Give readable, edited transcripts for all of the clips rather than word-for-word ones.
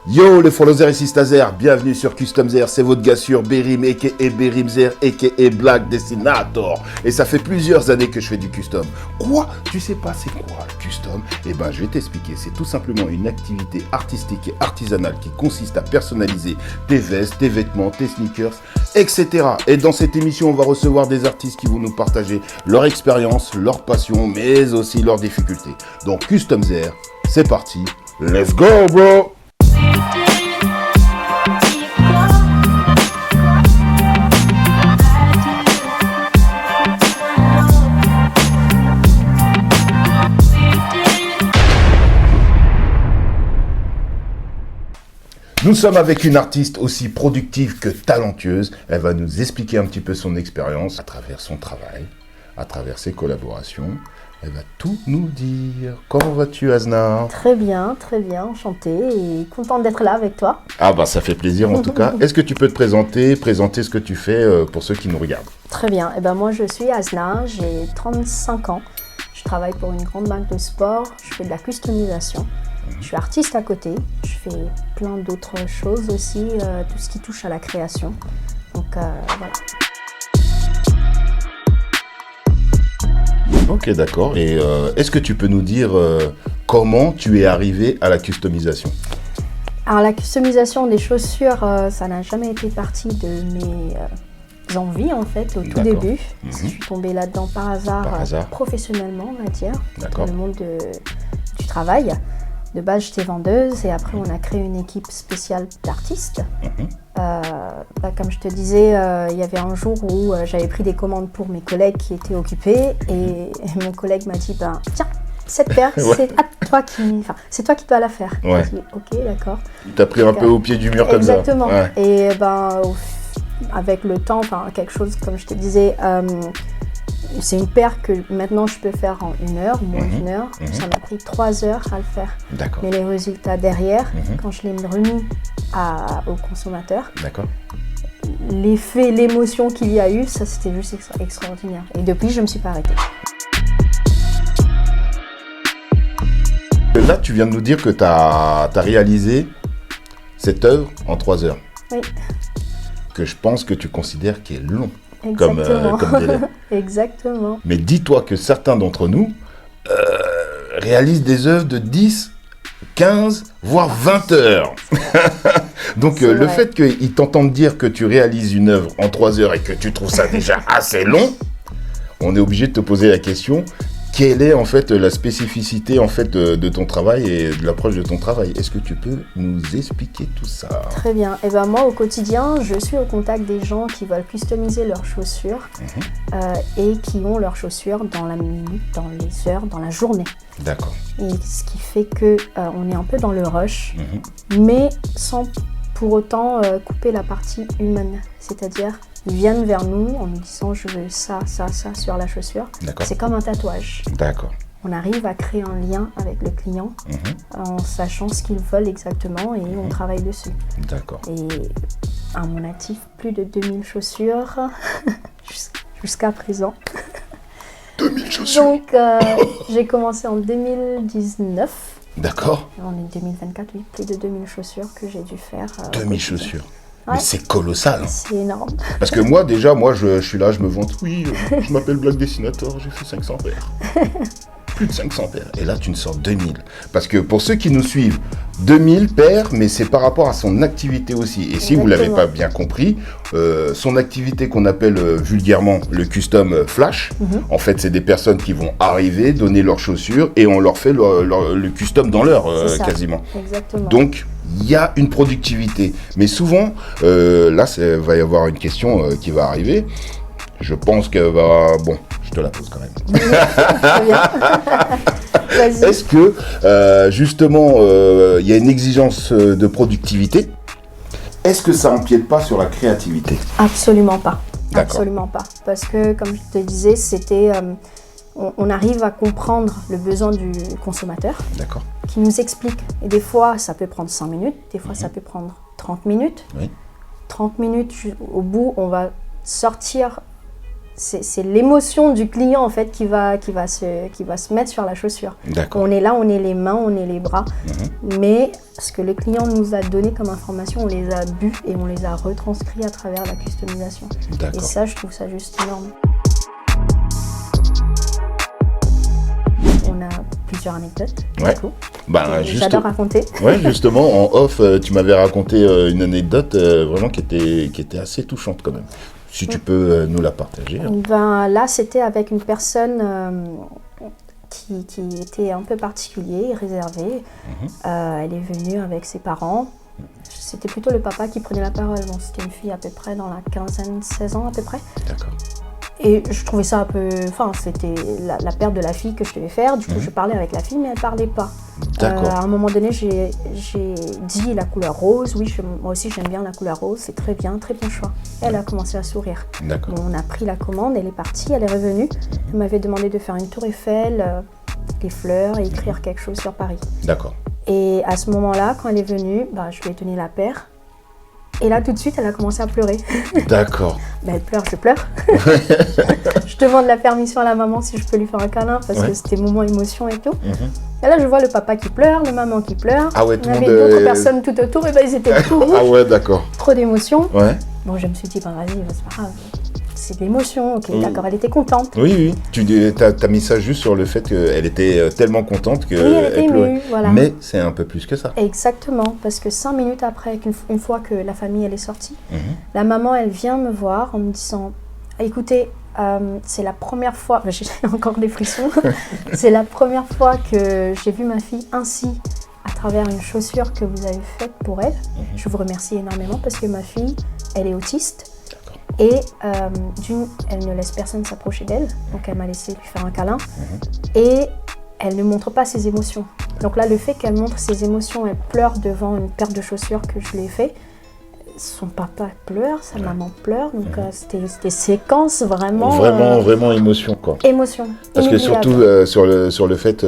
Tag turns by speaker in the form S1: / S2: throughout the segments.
S1: Yo les followers ici Stazer, bienvenue sur Custom Zer, c'est votre gars sûr Berim aka Berim Zer aka Black Destinator. Et ça fait plusieurs années que je fais du custom. Quoi? Tu sais pas c'est quoi le custom? Eh ben je vais t'expliquer, c'est tout simplement une activité artistique et artisanale qui consiste à personnaliser tes vestes, tes vêtements, tes sneakers, etc. Et dans cette émission on va recevoir des artistes qui vont nous partager leur expérience, leur passion, mais aussi leurs difficultés. Donc Custom Zer, c'est parti, let's go bro! Nous sommes avec une artiste aussi productive que talentueuse. Elle va nous expliquer un petit peu son expérience à travers son travail, à travers ses collaborations. Elle va tout nous dire. Comment vas-tu, Azna?
S2: Très bien, enchantée et contente d'être là avec toi.
S1: Ah bah ça fait plaisir en tout cas. Est-ce que tu peux te présenter ce que tu fais pour ceux qui nous regardent?
S2: Très bien, et ben moi je suis Azna, j'ai 35 ans. Je travaille pour une grande marque de sport, je fais de la customisation. Je suis artiste à côté, je fais plein d'autres choses aussi, tout ce qui touche à la création. Donc voilà.
S1: Ok, d'accord. Et est-ce que tu peux nous dire comment tu es arrivé à la customisation?
S2: Alors la customisation des chaussures, ça n'a jamais été partie de mes envies en fait au tout début. Je suis tombée là-dedans par hasard, professionnellement on va dire, dans le monde du travail. De base, j'étais vendeuse et après, on a créé une équipe spéciale d'artistes. Comme je te disais, il y avait un jour où j'avais pris des commandes pour mes collègues qui étaient occupés et mon collègue m'a dit tiens, cette paire, c'est toi qui dois la faire.
S1: Ouais.
S2: J'ai dit ok, d'accord.
S1: Tu as pris un peu au pied du mur
S2: exactement.
S1: Comme ça. Ouais.
S2: Et avec le temps, quelque chose comme je te disais, c'est une paire que maintenant je peux faire en 1 heure, moins d'une heure. Ça m'a pris 3 heures à le faire.
S1: D'accord.
S2: Mais les résultats derrière, quand je l'ai remis au consommateur, l'effet, l'émotion qu'il y a eu, ça c'était juste extraordinaire. Et depuis, je ne me suis pas arrêtée.
S1: Là, tu viens de nous dire que tu as réalisé cette œuvre en 3 heures.
S2: Oui.
S1: Que je pense que tu considères qui est long.
S2: Exactement.
S1: Comme délai.
S2: Exactement.
S1: Mais dis-toi que certains d'entre nous réalisent des œuvres de 10, 15, voire 20 heures. Donc le fait qu'ils t'entendent dire que tu réalises une œuvre en 3 heures et que tu trouves ça déjà assez long, on est obligé de te poser la question, quelle est en fait la spécificité en fait de ton travail et de l'approche de ton travail? Est-ce que tu peux nous expliquer tout ça?
S2: Très bien. Et moi au quotidien, je suis au contact des gens qui veulent customiser leurs chaussures et qui ont leurs chaussures dans la minute, dans les heures, dans la journée. D'accord. Et ce qui fait que on est un peu dans le rush, mais sans pour autant couper la partie humaine, c'est-à-dire ils viennent vers nous en nous disant je veux ça sur la chaussure. C'est comme un tatouage. D'accord. On arrive à créer un lien avec le client en sachant ce qu'ils veulent exactement et on travaille dessus. D'accord. Et à mon actif, plus de 2000 chaussures jusqu'à présent.
S1: 2000 chaussures.
S2: Donc j'ai commencé en 2019.
S1: D'accord.
S2: On est 2024, oui. Plus de 2000 chaussures que j'ai dû faire.
S1: 2000 chaussures. Mais c'est colossal.
S2: C'est énorme.
S1: Parce que moi, je suis là, je me vante. Oui, je m'appelle Black Destinator, j'ai fait 500 paires. Plus de 500 paires. Et là, tu me sors 2000. Parce que pour ceux qui nous suivent, 2000 paires, mais c'est par rapport à son activité aussi. Et si vous ne l'avez pas bien compris, son activité qu'on appelle vulgairement le custom flash, en fait, c'est des personnes qui vont arriver, donner leurs chaussures et on leur fait le custom dans l'heure, quasiment.
S2: Exactement.
S1: Donc, il y a une productivité. Mais souvent, là, il va y avoir une question qui va arriver. Je pense que bon, je te la pose quand même.
S2: Très bien. Vas-y.
S1: Est-ce que, justement, il y a une exigence de productivité? Est-ce que ça empiète pas sur la créativité?
S2: Absolument pas.
S1: D'accord.
S2: Absolument pas. Parce que, comme je te disais, c'était... on arrive à comprendre le besoin du consommateur. D'accord. Qui nous explique. Et des fois, ça peut prendre 5 minutes. Des fois, ça peut prendre 30 minutes. Oui. 30 minutes, au bout, on va sortir c'est l'émotion du client en fait qui va se mettre sur la chaussure. On est là, on est les mains, on est les bras, mais ce que le client nous a donné comme information, on les a bu et on les a retranscrits à travers la customisation. Et ça, je trouve ça juste énorme. On a plusieurs anecdotes. J'adore raconter.
S1: Ouais, justement, en off, tu m'avais raconté une anecdote vraiment qui était assez touchante quand même. Si tu peux nous la partager.
S2: Là, c'était avec une personne qui était un peu particulier, réservée. Elle est venue avec ses parents. C'était plutôt le papa qui prenait la parole. Bon, c'était une fille à peu près dans la quinzaine, 16 ans à peu près.
S1: D'accord.
S2: Et je trouvais ça un peu... Enfin, c'était la perte de la fille que je devais faire. Du coup, je parlais avec la fille, mais elle ne parlait pas. À un moment donné, j'ai dit la couleur rose. Oui, moi aussi, j'aime bien la couleur rose. C'est très bien choix. Elle a commencé à sourire. Bon, on a pris la commande, elle est partie, elle est revenue. Elle m'avait demandé de faire une tour Eiffel, des fleurs et écrire quelque chose sur Paris.
S1: D'accord.
S2: Et à ce moment-là, quand elle est venue, je lui ai donné la paire. Et là, tout de suite, elle a commencé à pleurer.
S1: D'accord.
S2: Elle pleure, je pleure. Je demande la permission à la maman si je peux lui faire un câlin parce que c'était moment émotion et tout. Et là, je vois le papa qui pleure, la maman qui pleure.
S1: Ah ouais, tout le monde.
S2: Il y avait d'autres personnes tout autour et ils étaient tout rouges.
S1: Ah ouais, d'accord.
S2: Trop d'émotion.
S1: Ouais.
S2: Bon, je me suis dit, vas-y, c'est pas grave. C'est de l'émotion, ok, d'accord, elle était contente.
S1: Oui. Tu as mis ça juste sur le fait qu'elle était tellement contente qu'elle
S2: elle était émue, voilà.
S1: Mais c'est un peu plus que ça.
S2: Exactement, parce que 5 minutes après, une fois que la famille elle est sortie, la maman elle vient me voir en me disant, écoutez, c'est la première fois, j'ai encore des frissons, c'est la première fois que j'ai vu ma fille ainsi à travers une chaussure que vous avez faite pour elle. Je vous remercie énormément parce que ma fille, elle est autiste. Et elle ne laisse personne s'approcher d'elle, donc elle m'a laissé lui faire un câlin. Et elle ne montre pas ses émotions. Donc là, le fait qu'elle montre ses émotions, elle pleure devant une paire de chaussures que je lui ai fait. Son papa pleure, sa maman pleure, donc c'était des séquences vraiment...
S1: Vraiment émotion, quoi.
S2: Émotion.
S1: Parce que surtout sur le fait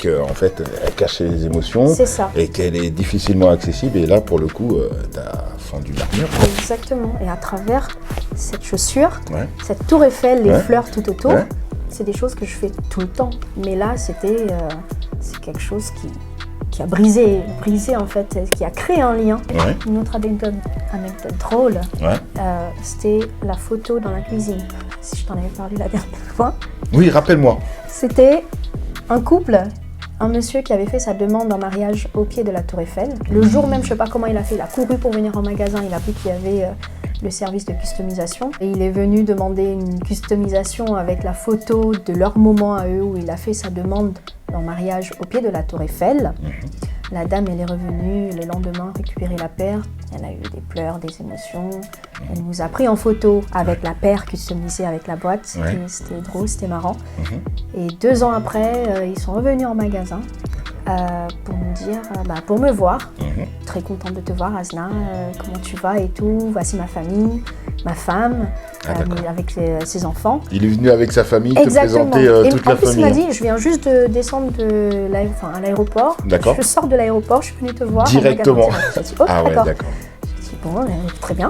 S1: qu'en fait, elle cache ses émotions.
S2: C'est ça.
S1: Et qu'elle est difficilement accessible. Et là, pour le coup, t'as fendu l'armure.
S2: Exactement. Et à travers cette chaussure, cette tour Eiffel, les fleurs tout autour, c'est des choses que je fais tout le temps. Mais là, c'est quelque chose qui a brisé en fait, qui a créé un lien. Une autre anecdote drôle, c'était la photo dans la cuisine. Si je t'en avais parlé la dernière fois.
S1: Oui, rappelle-moi.
S2: C'était un couple, un monsieur qui avait fait sa demande en mariage au pied de la tour Eiffel. Le jour même, je ne sais pas comment il a fait, il a couru pour venir en magasin, il a vu qu'il y avait le service de customisation. Et il est venu demander une customisation avec la photo de leur moment à eux où il a fait sa demande en mariage au pied de la tour Eiffel. La dame, elle est revenue le lendemain récupérer la paire. Elle a eu des pleurs, des émotions. Elle nous a pris en photo avec la paire customisée avec la boîte. C'était drôle, c'était marrant. Et 2 ans après, ils sont revenus en magasin pour me dire, pour me voir. Très contente de te voir, Asna. Comment tu vas et tout. Voici ma famille, ma femme, avec ses enfants.
S1: Il est venu avec sa famille te présenter toute la famille. En plus,
S2: il m'a dit, je viens juste de descendre à l'aéroport.
S1: D'accord.
S2: Je sors de l'aéroport, je suis venue te voir.
S1: Directement.
S2: J'ai dit, d'accord.
S1: J'ai
S2: dit, bon, très bien.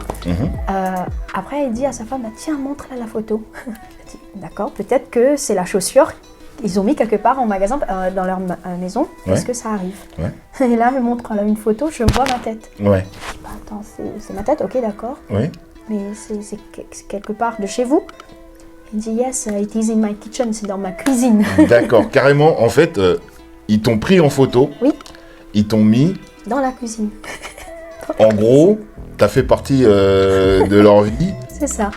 S2: Après, il dit à sa femme, tiens, montre-la la photo. J'ai dit, d'accord, peut-être que c'est la chaussure. Ils ont mis quelque part en magasin, dans leur maison. Est-ce que ça arrive? Et là, elle montre une photo, je vois ma tête. Je dis, attends, c'est ma tête, ok, d'accord. Mais c'est quelque part de chez vous? Il dit, yes, it is in my kitchen, c'est dans ma cuisine.
S1: D'accord, carrément, en fait, ils t'ont pris en photo.
S2: Oui.
S1: Ils t'ont mis...
S2: Dans la cuisine.
S1: En gros, t'as fait partie de leur vie.
S2: C'est ça.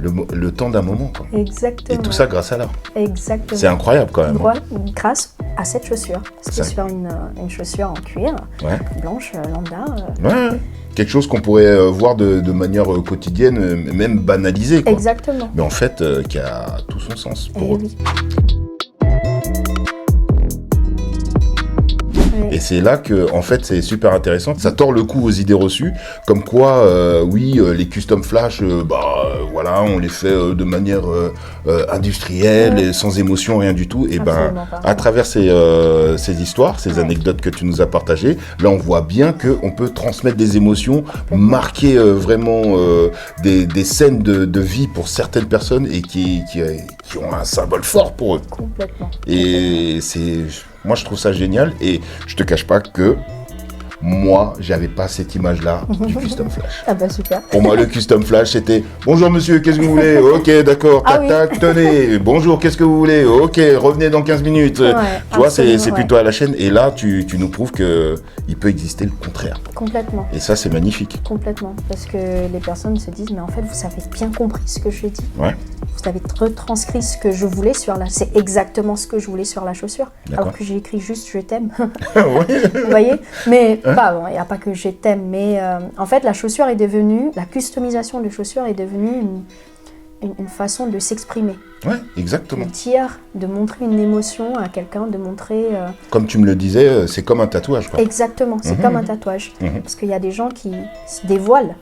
S1: Le temps d'un moment, quoi.
S2: Exactement.
S1: Et tout ça grâce à l'art.
S2: Exactement.
S1: C'est incroyable, quand même.
S2: Grâce à cette chaussure. Parce que sur une chaussure en cuir, blanche, lambda.
S1: Quelque chose qu'on pourrait voir de manière quotidienne, même banalisée, quoi.
S2: Exactement.
S1: Mais en fait, qui a tout son sens pour eux.
S2: Oui.
S1: Et c'est là que, en fait, c'est super intéressant. Ça tord le cou aux idées reçues, comme quoi, les custom flash, voilà, on les fait de manière industrielle, et sans émotion, rien du tout. Et à travers ces histoires, ces anecdotes que tu nous as partagées, là, on voit bien qu'on peut transmettre des émotions, marquer vraiment des scènes de vie pour certaines personnes et qui ont un symbole fort pour eux.
S2: Complètement.
S1: Et moi, je trouve ça génial. Et je te cache pas que moi, j'avais pas cette image-là du custom flash.
S2: Ah bah super.
S1: Pour moi, le custom flash, c'était « Bonjour monsieur, qu'est-ce que vous voulez ? Ok, d'accord, tac, tac, tenez. Bonjour, qu'est-ce que vous voulez ? Ok, revenez dans 15 minutes. Ouais, » Tu vois, c'est plutôt à la chaîne. Et là, tu nous prouves qu'il peut exister le contraire.
S2: Complètement.
S1: Et ça, c'est magnifique.
S2: Complètement. Parce que les personnes se disent « Mais en fait, vous avez bien compris ce que je dis.
S1: Ouais.
S2: Vous avez retranscrit ce que je voulais sur la... C'est exactement ce que je voulais sur la chaussure. Alors que j'ai écrit juste « Je t'aime ». Vous voyez ? Mais... il n'y a pas que je t'aime, mais en fait, la customisation de chaussures est devenue une façon de s'exprimer.
S1: Ouais, exactement.
S2: De dire, de montrer une émotion à quelqu'un, de montrer...
S1: Comme tu me le disais, c'est comme un tatouage, quoi.
S2: Exactement, c'est comme un tatouage. Parce qu'il y a des gens qui se dévoilent.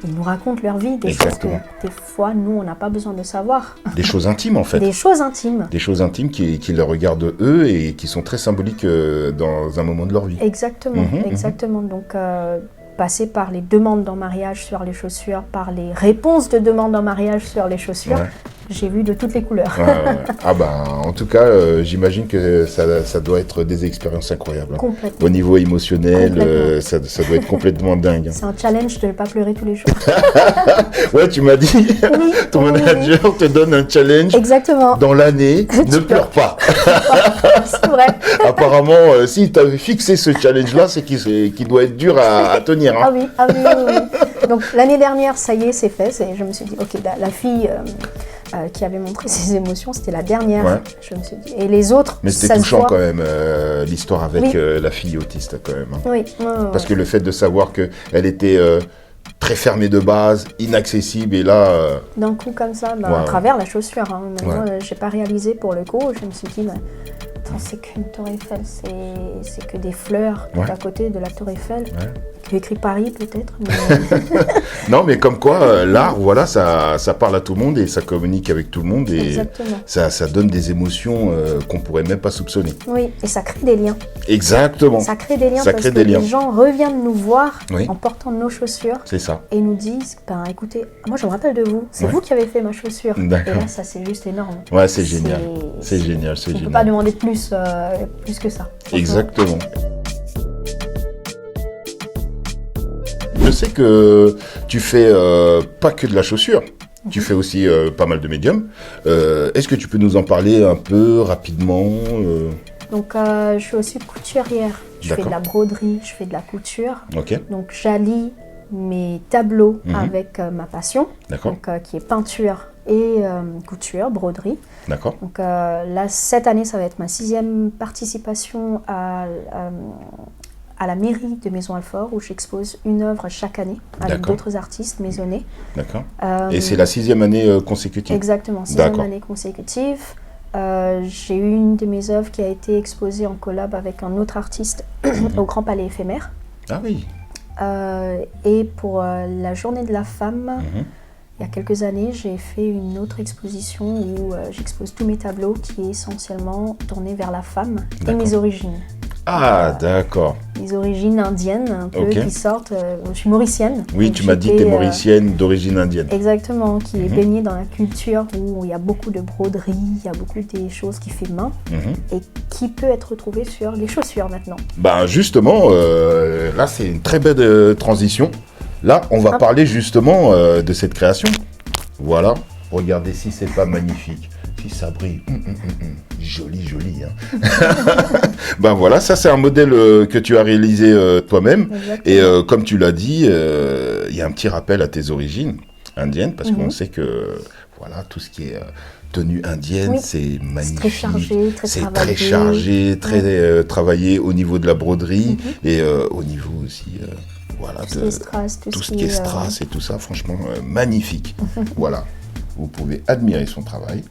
S2: Ils nous racontent leur vie, des choses que des fois, nous, on n'a pas besoin de savoir.
S1: Des choses intimes, en fait.
S2: Des choses intimes.
S1: Des choses intimes qui les regardent eux et qui sont très symboliques dans un moment de leur vie.
S2: Exactement, exactement. Donc, passer par les demandes en mariage sur les chaussures, par les réponses de demandes en mariage sur les chaussures, j'ai vu de toutes les couleurs.
S1: Ah en tout cas, j'imagine que ça doit être des expériences incroyables.
S2: Complètement.
S1: Au niveau émotionnel, ça doit être complètement dingue.
S2: C'est un challenge de ne pas pleurer tous les jours.
S1: Ouais, tu m'as dit, ton manager te donne un challenge.
S2: Exactement.
S1: Dans l'année, ne pleure pas.
S2: C'est vrai.
S1: Apparemment, si tu avais fixé ce challenge-là, c'est qu'il doit être dur à tenir. Hein.
S2: Ah oui. Donc l'année dernière, ça y est, c'est fait. Je me suis dit, ok, la fille... qui avait montré ses émotions, c'était la dernière, je me suis dit. Et les autres,
S1: mais c'était touchant quand même, l'histoire avec la fille autiste quand même. Hein.
S2: Oui.
S1: Parce que le fait de savoir qu'elle était très fermée de base, inaccessible, et là...
S2: D'un coup comme ça, à travers la chaussure. Hein. Maintenant, j'ai pas réalisé pour le coup, je me suis dit, c'est qu'une tour Eiffel, c'est que des fleurs à côté de la tour Eiffel. J'ai écrit Paris peut-être. Mais...
S1: non, mais comme quoi, l'art, voilà, ça parle à tout le monde et ça communique avec tout le monde. Et ça donne des émotions qu'on pourrait même pas soupçonner.
S2: Oui, et ça crée des liens.
S1: Exactement.
S2: Ça crée des liens parce que les gens reviennent nous voir en portant nos chaussures.
S1: C'est ça.
S2: Et nous disent, écoutez, moi je me rappelle de vous, c'est vous qui avez fait ma chaussure.
S1: D'accord.
S2: Et là, ça c'est juste énorme.
S1: Ouais, c'est génial. C'est génial.
S2: On ne peut pas demander plus que ça.
S1: Exactement. Je sais que tu fais pas que de la chaussure, tu fais aussi pas mal de médiums. Est-ce que tu peux nous en parler un peu rapidement
S2: Donc, je suis aussi couturière. Je fais de la broderie, je fais de la couture. Donc, j'allie mes tableaux avec ma passion, qui est peinture et couture, broderie.
S1: D'accord.
S2: Donc là, cette année, ça va être ma 6e participation à la mairie de Maisons-Alfort, où j'expose une œuvre chaque année avec d'autres artistes maisonnés.
S1: D'accord. Et c'est la 6e année consécutive?
S2: Exactement, 6e année consécutive. J'ai eu une de mes œuvres qui a été exposée en collab avec un autre artiste au Grand Palais Éphémère.
S1: Ah oui.
S2: Et pour la Journée de la Femme, il y a quelques années, j'ai fait une autre exposition où j'expose tous mes tableaux qui est essentiellement tourné vers la femme et mes origines.
S1: Ah, d'accord.
S2: Les origines indiennes, un peu, qui sortent. Je suis mauricienne.
S1: Oui, tu m'as dit que tu es mauricienne d'origine indienne.
S2: Exactement, qui est baignée dans la culture où il y a beaucoup de broderie, il y a beaucoup des choses qui fait main et qui peut être retrouvée sur les chaussures maintenant. Ben
S1: justement, là, c'est une très belle transition. Là, on va parler justement de cette création. Voilà, regardez si c'est pas magnifique. Si ça brille, joli, joli. Hein. Ben voilà, ça c'est un modèle que tu as réalisé toi-même. Et comme tu l'as dit, il y a un petit rappel à tes origines indiennes, parce qu'on sait que voilà, tout ce qui est tenue indienne, c'est magnifique.
S2: C'est très chargé,
S1: très travaillé au niveau de la broderie et au niveau aussi... voilà, tout ce qui est strass et tout ça, franchement, magnifique. Voilà, vous pouvez admirer son travail.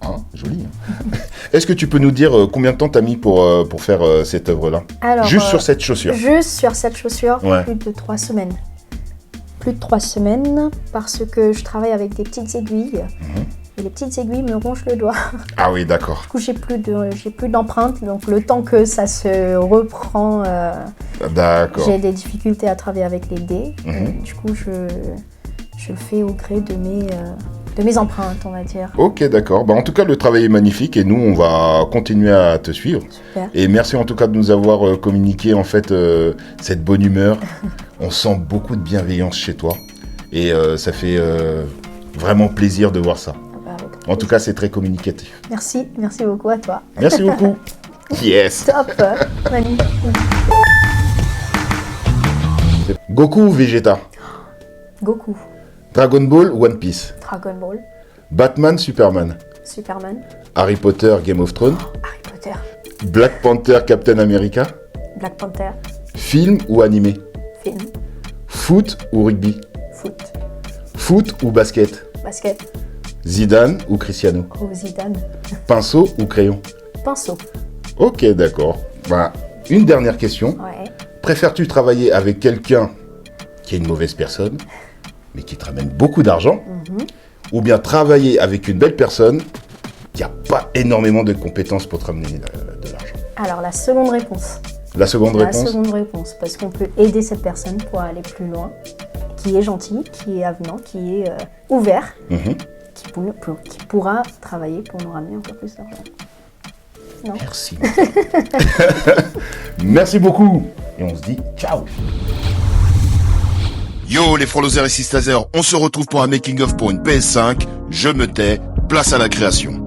S1: Hein, joli. Hein. Est-ce que tu peux nous dire combien de temps tu as mis pour faire cette œuvre-là?
S2: Alors,
S1: juste sur cette chaussure?
S2: Juste sur cette chaussure,
S1: ouais.
S2: Plus de 3 semaines. Plus de 3 semaines parce que je travaille avec des petites aiguilles. Et les petites aiguilles me rongent le doigt.
S1: Ah oui, d'accord.
S2: Du coup, j'ai plus d'empreintes. Donc, le temps que ça se reprend,
S1: d'accord.
S2: j'ai des difficultés à travailler avec les dés. Du coup, je le fais au gré de mes empreintes, on va dire.
S1: Ok, d'accord. En tout cas, le travail est magnifique et nous, on va continuer à te suivre.
S2: Super.
S1: Et merci en tout cas de nous avoir communiqué en fait cette bonne humeur. On sent beaucoup de bienveillance chez toi et ça fait vraiment plaisir de voir ça. En tout cas, c'est très communicatif.
S2: Merci beaucoup à toi.
S1: Merci beaucoup. Yes.
S2: Top, magnifique.
S1: Goku ou Vegeta?
S2: Goku.
S1: Dragon Ball ou One Piece?
S2: Dragon Ball.
S1: Batman, Superman?
S2: Superman.
S1: Harry Potter, Game of Thrones?
S2: Harry Potter.
S1: Black Panther, Captain America?
S2: Black Panther.
S1: Film ou animé?
S2: Film.
S1: Foot ou rugby?
S2: Foot.
S1: Foot ou basket?
S2: Basket.
S1: Zidane ou Cristiano?
S2: Oh, Zidane.
S1: Pinceau ou crayon?
S2: Pinceau.
S1: Ok, d'accord. Une dernière question.
S2: Ouais.
S1: Préfères-tu travailler avec quelqu'un qui est une mauvaise personne, mais qui te ramène beaucoup d'argent, ou bien travailler avec une belle personne qui n'a pas énormément de compétences pour te ramener de l'argent?
S2: Alors, la seconde réponse.
S1: La seconde réponse?
S2: La seconde réponse, parce qu'on peut aider cette personne pour aller plus loin, qui est gentil, qui est avenant, qui est ouvert, qui pourra travailler pour nous ramener encore plus d'argent. Non.
S1: Merci. Merci beaucoup. Et on se dit ciao. Yo les frolosers et sistazers, on se retrouve pour un making of pour une PS5. Je me tais, place à la création.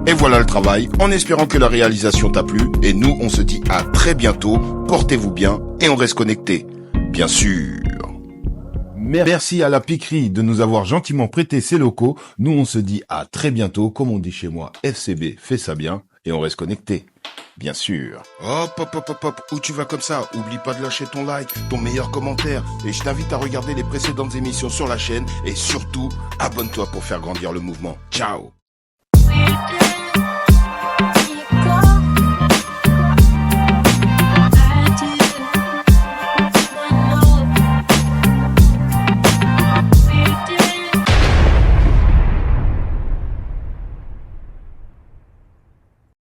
S1: Et voilà le travail, en espérant que la réalisation t'a plu. Et nous, on se dit à très bientôt. Portez-vous bien et on reste connectés. Bien sûr. Merci à la piquerie de nous avoir gentiment prêté ses locaux. Nous, on se dit à très bientôt. Comme on dit chez moi, FCB, fais ça bien. Et on reste connectés. Bien sûr. Hop, hop, hop, hop, hop. Où tu vas comme ça? Oublie pas de lâcher ton like, ton meilleur commentaire. Et je t'invite à regarder les précédentes émissions sur la chaîne. Et surtout, abonne-toi pour faire grandir le mouvement. Ciao.